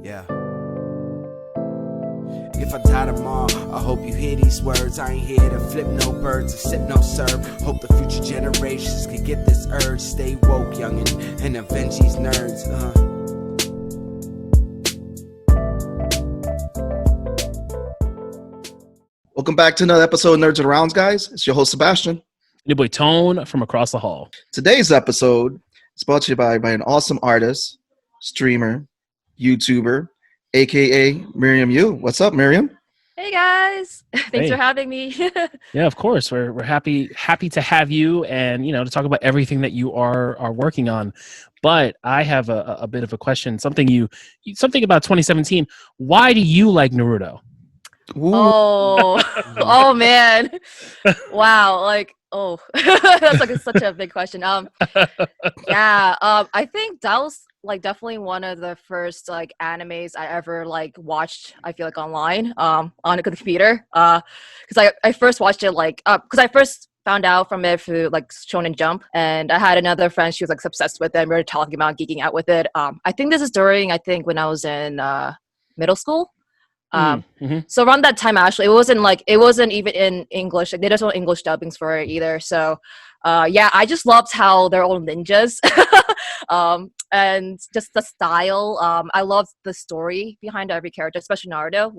Yeah. If I die tomorrow, I hope you hear these words. I ain't here to flip no birds or sip no syrup. Hope the future generations can get this urge. Stay woke, youngin', and avenge these nerds. Welcome back to another episode of Nerds and Rounds, guys. It's your host, Sebastian. Your boy Tone from across the hall. Today's episode is brought to you by an awesome artist, streamer, YouTuber, a.k.a. Miriam Yoo. What's up, Miriam? Hey guys, thanks for having me. Yeah, of course. We're happy to have you, and to talk about everything that you are working on. But I have a bit of a question. Something about 2017. Why do you like Naruto? Ooh. Oh man, wow! That's such a big question. I think that was definitely one of the first animes I ever watched. I feel online on a computer because I first watched it because I first found out from it through Shonen Jump, and I had another friend. She was obsessed with it. We were talking about geeking out with it. I think this is during when I was in middle school. So around that time, actually, it wasn't even in English. They just want English dubbings for it either. So I just loved how they're all ninjas. And just the style. I loved the story behind every character, especially Naruto.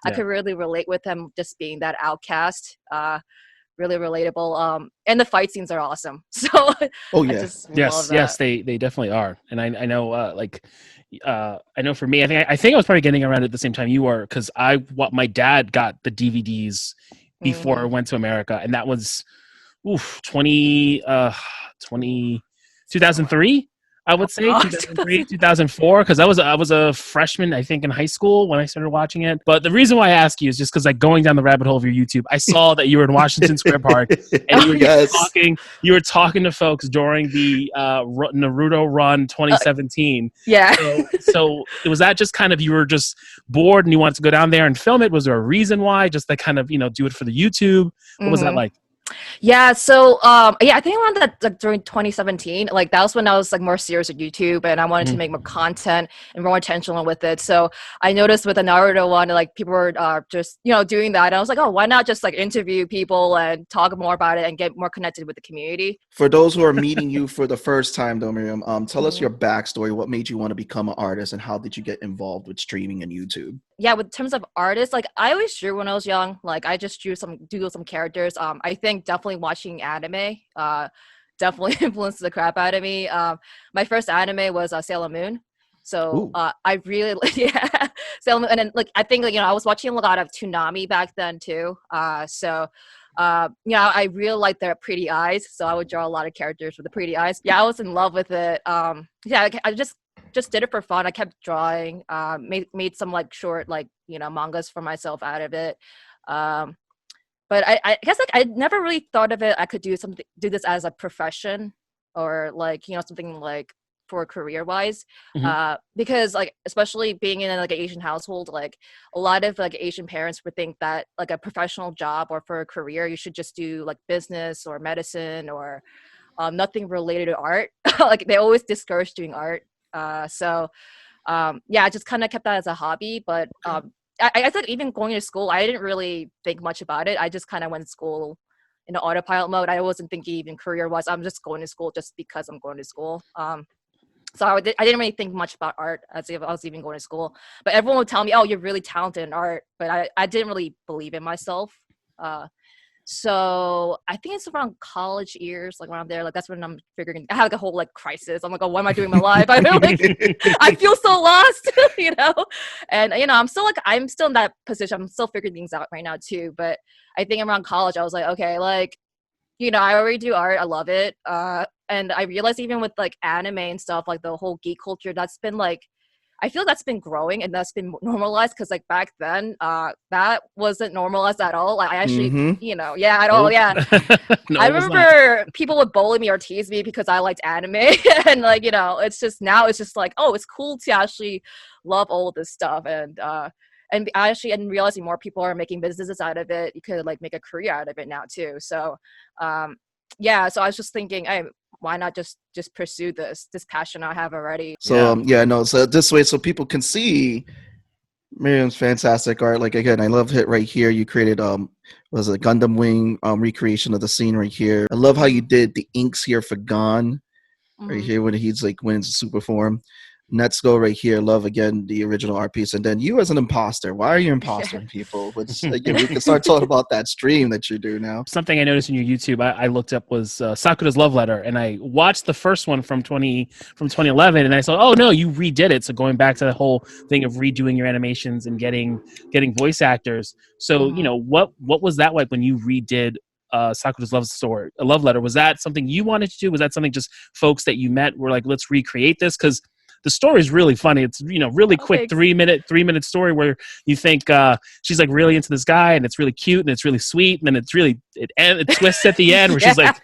I could really relate with him just being that outcast. Really relatable. And the fight scenes are awesome. So yes, they definitely are. And I know I know for me, I think I was probably getting around at the same time you were, because my dad got the DVDs before I went to America, and that was 2003. I would say 2003, 2004, because I was a freshman, I think, in high school when I started watching it. But the reason why I ask you is just because going down the rabbit hole of your YouTube, I saw that you were in Washington Square Park and you were talking to folks during the Naruto Run 2017. Yeah. So was that just kind of, you were just bored and you wanted to go down there and film it? Was there a reason why? Just to kind of do it for the YouTube? What was that like? Yeah, so I think around that during 2017, that was when I was more serious with YouTube, and I wanted to make more content and more intentional with it. So I noticed with the Naruto one, people were just doing that, and I was like, oh, why not just interview people and talk more about it and get more connected with the community. For those who are meeting you for the first time, though, Miriam, tell us your backstory. What made you want to become an artist, and how did you get involved with streaming and YouTube? Yeah, with terms of artists, I always drew when I was young. I just drew some characters. I think definitely watching anime definitely influenced the crap out of me. My first anime was Sailor Moon. So I really Sailor Moon, and then I think I was watching a lot of Toonami back then too. I really liked their pretty eyes, so I would draw a lot of characters with the pretty eyes. Yeah, I was in love with it. I just did it for fun. I kept drawing, made some short mangas for myself out of it. But I guess I never really thought of it. I could do this as a profession, or something for career wise, because especially being in an Asian household, a lot of Asian parents would think that a professional job or for a career you should just do business or medicine or nothing related to art. They always discourage doing art. I just kind of kept that as a hobby. But I thought even going to school, I didn't really think much about it. I just kind of went to school in an autopilot mode. I wasn't thinking even career-wise. I'm just going to school just because I'm going to school. So I didn't really think much about art as if I was even going to school. But everyone would tell me, oh, you're really talented in art. But I didn't really believe in myself. So I think it's around college years, around there. That's when I'm figuring. I had a whole crisis. I'm oh, what am I doing in my life? I feel so lost, And I'm still in that position. I'm still figuring things out right now too. But I think around college, I was okay, I already do art. I love it. And I realized even with anime and stuff, the whole geek culture, that's been I feel that's been growing and that's been normalized, because back then that wasn't normalized at all. I actually at all. No, I remember people would bully me or tease me because I liked anime. And it's just now it's just oh, it's cool to actually love all of this stuff. And I actually am realizing more people are making businesses out of it. You could make a career out of it now too. So so I was just thinking, why not just pursue this passion I have already. So so this way, so people can see Miriam's fantastic art. Like again, I love it right here. You created was a Gundam Wing recreation of the scene right here. I love how you did the inks here for Gon right here when he's like when it's super form. Netsuko right here. Love again the original art piece, and then you as an imposter. Why are you impostering people? Which again, we can start talking about that stream that you do now. Something I noticed in your YouTube, I looked up was Sakura's love letter, and I watched the first one from 2011, and I saw, oh no, you redid it. So going back to the whole thing of redoing your animations and getting voice actors. So what was that like when you redid Sakura's love letter? Was that something you wanted to do? Was that something just folks that you met were like, let's recreate this? Because the story is really funny. It's really quick, 3 minute story where you think she's like really into this guy and it's really cute and it's really sweet, and then it twists at the end where she's like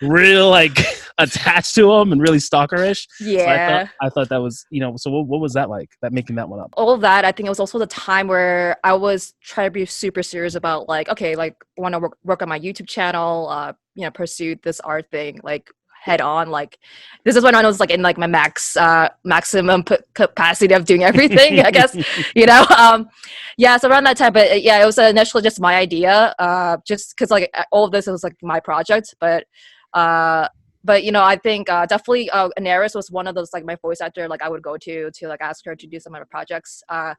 real like attached to him and really stalkerish. Yeah. So I thought that was So what was that like? That making that one up? All of that, I think it was also the time where I was trying to be super serious about like, okay, like want to work on my YouTube channel, pursue this art thing like head on. Like this is when I was like in like my maximum capacity of doing everything, I guess. So around that time, but it was initially just my idea, just because like all of this was like my project, but I think definitely Anaris was one of those like my voice actor like I would go to like ask her to do some of my projects. And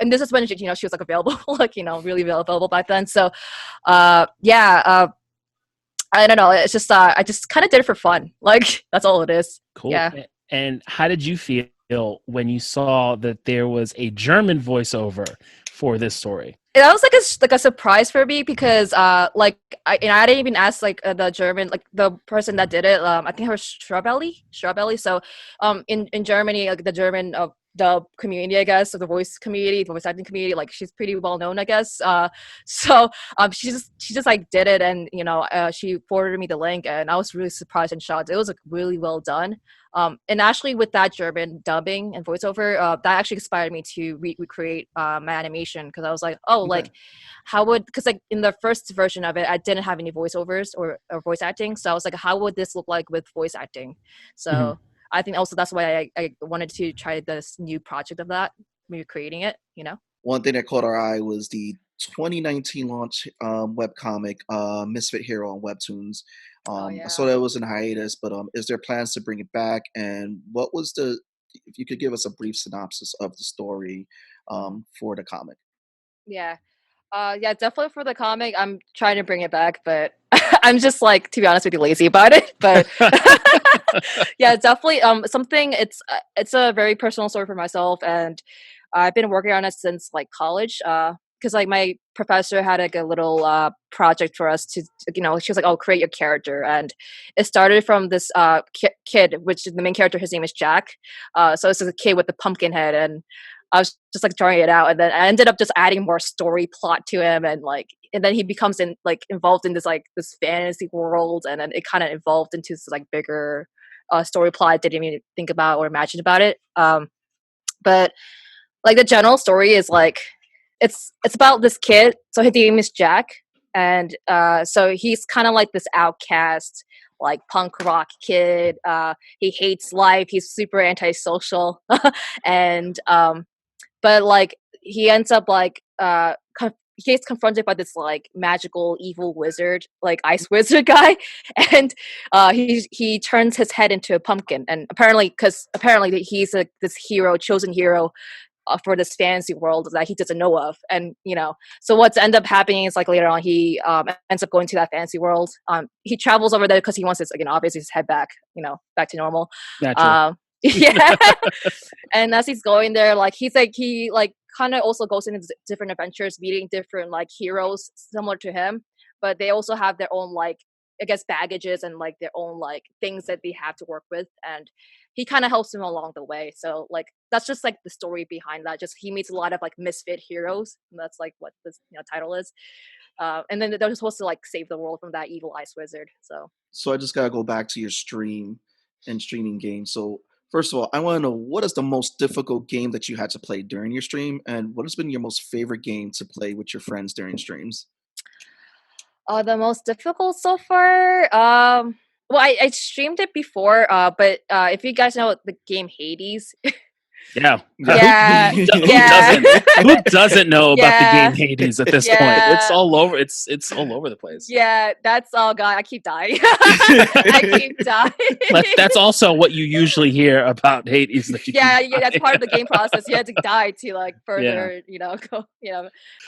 this is when she was like available, like really available back then. So I don't know. It's just I just kind of did it for fun. Like that's all it is. Cool. Yeah. And how did you feel when you saw that there was a German voiceover for this story? That was like a surprise for me because I didn't even ask like the German, like the person that did it. I think her was Strawbelly. So in Germany, like the German the community, I guess, of the voice acting community, like she's pretty well known, I guess. She just like did it, and she forwarded me the link, and I was really surprised and shocked. It was like really well done. And actually with that German dubbing and voiceover, that actually inspired me to recreate my animation, because I was like, like how would, because like in the first version of it, I didn't have any voiceovers or voice acting, so I was like, how would this look like with voice acting? So I think also that's why I wanted to try this new project of that, recreating it, One thing that caught our eye was the 2019 launch webcomic, Misfit Hero on Webtoons. I saw that was in hiatus, but is there plans to bring it back? And what was if you could give us a brief synopsis of the story for the comic? Yeah. Definitely for the comic, I'm trying to bring it back, but I'm just like, to be honest with you, lazy about it. But yeah, definitely something. It's a very personal story for myself, and I've been working on it since like college. Because like my professor had like a little project for us to, she was like, "Oh, create your character," and it started from this kid, which the main character, his name is Jack. So it's a kid with the pumpkin head, and I was just like drawing it out, and then I ended up just adding more story plot to him, and then he becomes involved in this fantasy world, and then it kind of evolved into this like bigger story plot I didn't even think about or imagine about it. But like the general story is like it's about this kid. So his name is Jack, and so he's kind of like this outcast, like punk rock kid. He hates life. He's super antisocial, and but like he ends up like he gets confronted by this like magical evil wizard, like ice wizard guy, and he turns his head into a pumpkin, and apparently he's this chosen hero for this fantasy world that he doesn't know of. And so what's end up happening is like later on he ends up going to that fantasy world. He travels over there because he wants obviously his head back, back to normal. Yeah. And as he's going there, like he kind of also goes into different adventures, meeting different like heroes similar to him, but they also have their own like, I guess, baggages and like their own like things that they have to work with, and he kind of helps him along the way. So like that's just like the story behind that. Just he meets a lot of like misfit heroes, and that's like what this title is. And then they're supposed to like save the world from that evil ice wizard. So I just gotta go back to your stream and streaming games. So first of all, I want to know, what is the most difficult game that you had to play during your stream, and what has been your most favorite game to play with your friends during streams? the most difficult so far, Well, I streamed it before, but if you guys know the game Hades, Yeah. yeah, Who yeah, doesn't? Who doesn't know about the game yeah, Hades at this point? It's yeah, all over. It's all over the place. yeah. That's all. God, I keep dying. I keep dying. That's also what you usually hear about Hades. That you Yeah, keep yeah, that's dying. part of the game process. You had to die to like Yeah. further, go.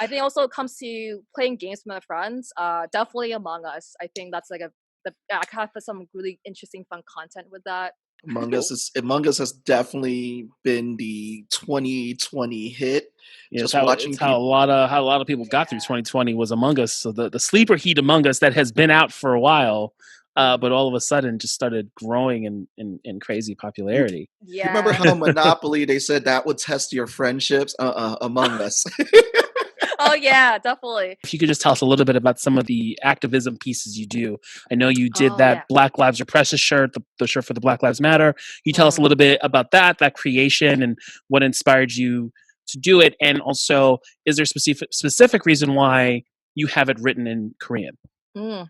I think also it comes to playing games with my friends. Definitely Among Us. I think that's like I have some really interesting, fun content with that. Among Us has definitely been the 2020 hit. Yeah, Just watching it's how people. a lot of people got through 2020 was Among Us. So the sleeper heat Among Us that has been out for a while, but all of a sudden just started growing in crazy popularity. You remember Yeah. how Monopoly they said that would test your friendships? Among Us. Oh yeah, definitely. If you could just tell us a little bit about some of the activism pieces you do. I know you did Oh yeah. that Black Lives Are Precious shirt, the shirt for the Black Lives Matter. You tell us a Mhm. little bit about that creation, and what inspired you to do it, and also is there a specific reason why you have it written in Korean?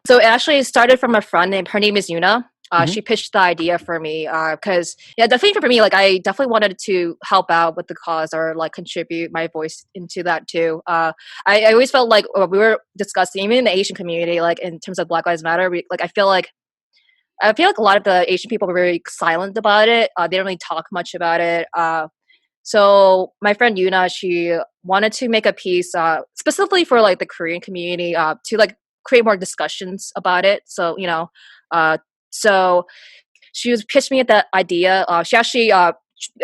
So it actually started from a friend named her name is Yuna. Mhm. She pitched the idea for me because yeah, definitely for me, like I definitely wanted to help out with the cause or like contribute my voice into that too. I always felt like we were discussing even in the Asian community, like in terms of Black Lives Matter, I feel like a lot of the Asian people were very silent about it. They don't really talk much about it. So my friend Yuna, she wanted to make a piece specifically for like the Korean community to like create more discussions about it. So uh, so she was pitched me at that idea. She actually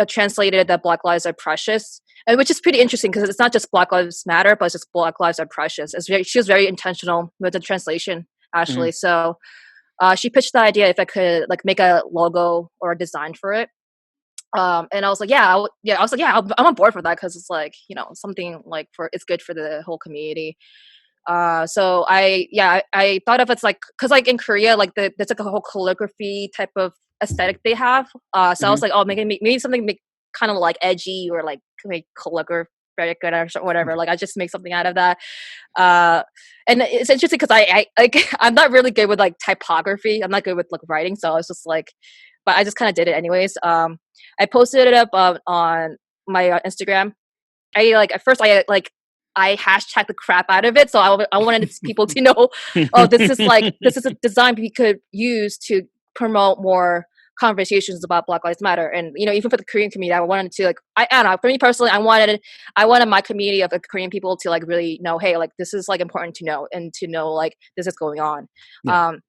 translated that Black Lives Are Precious, and which is pretty interesting because it's not just Black Lives Matter, but it's just Black Lives Are Precious. She was very intentional with the translation Mhm. actually. So she pitched the idea if I could like make a logo or a design for it. And I was like, I was like, yeah, I'm on board for that because it's like something like for it's good for the whole community. So I thought of it's like because like in Korea like there's like a whole calligraphy type of aesthetic they have. So I was Mhm. like, oh, maybe something make kind of like edgy or like make calligraphy very good or whatever. Like I just make something out of that. Uh, and it's interesting because I like I'm not really good with like typography. I'm not good with like writing, so I was just like, but I just kind of did it anyways. I posted it up on my Instagram. I like at first I hashtag the crap out of it, so I wanted people to know, oh, this is a design we could use to promote more conversations about Black Lives Matter, and even for the Korean community, I wanted to like I don't know. For me personally, I wanted my community of the Korean people to like really know, hey, like this is like important to know and to know like this is going on. Yeah. Um,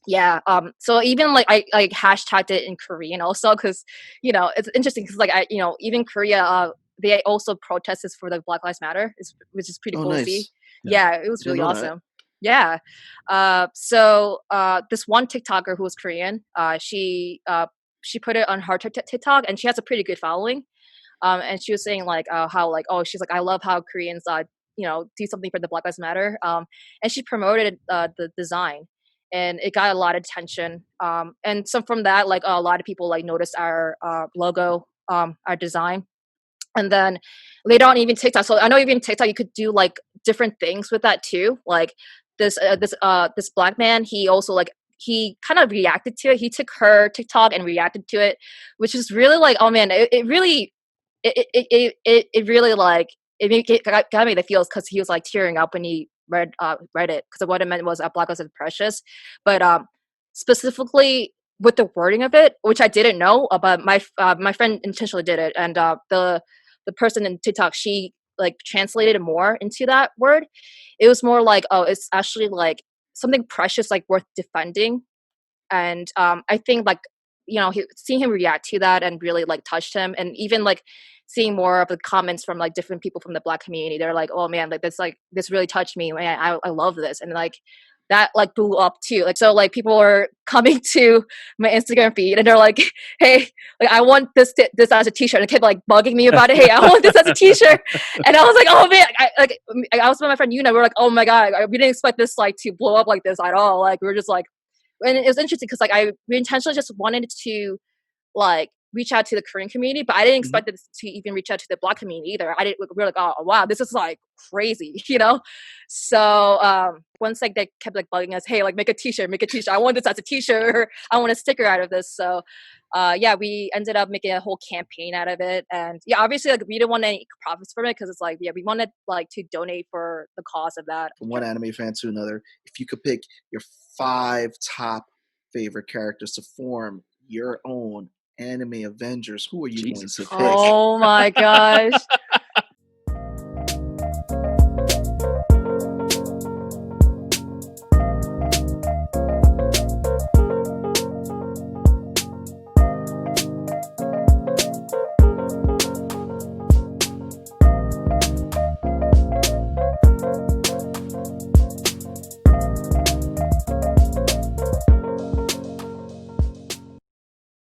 yeah. So even like I like hashtagged it in Korean also because it's interesting because like I even Korea they also protested for the Black Lives Matter, which is pretty Oh, cool to see. nice. Yeah. Yeah, it was Didn't really know that. awesome. Yeah. So this one TikToker who was Korean, she put it on her TikTok and she has a pretty good following. And she was saying like how like she's like I love how Koreans do something for the Black Lives Matter. And she promoted the design, and it got a lot of attention. And so from that, like a lot of people like noticed our logo, our design, and then later on even TikTok. So I know even TikTok you could do like different things with that too. Like this black man, he also like he kind of reacted to it. He took her TikTok and reacted to it, which is really like oh man, it really it really like it got me the feels because he was like tearing up when he read it because what it meant was Black Lives Are Precious, but specifically with the wording of it, which I didn't know, but my friend intentionally did it, and the person in TikTok she like translated it more into that word. It was more like oh, it's actually like something precious, like worth defending, and I think like seeing him react to that and really like touched him, and even like seeing more of the comments from like different people from the Black community, they're like this really touched me, man, I love this, and like that like blew up too, like so like people are coming to my Instagram feed and they're like hey, like I want this as a t-shirt, and they kept like bugging me about it, hey, I want this as a t-shirt. And I was like oh man, I was with my friend Yuna, we're like oh my god, we didn't expect this like to blow up like this at all, like we were just like, and it was interesting because like we intentionally just wanted to like reach out to the Korean community, but I didn't Mhm. expect it to even reach out to the Black community either. I didn't. We were like, oh wow, this is like crazy, you know. So once like they kept like bugging us, hey, like make a T-shirt, make a T-shirt. I want this as a T-shirt. I want a sticker out of this. So yeah, we ended up making a whole campaign out of it, and yeah, obviously like we didn't want any profits from it because it's like, yeah, we wanted like to donate for the cause of that. From one anime fan to another, if you could pick your 5 top favorite characters to form your own anime Avengers, who are you Jesus going to pick? Christ. Oh my gosh.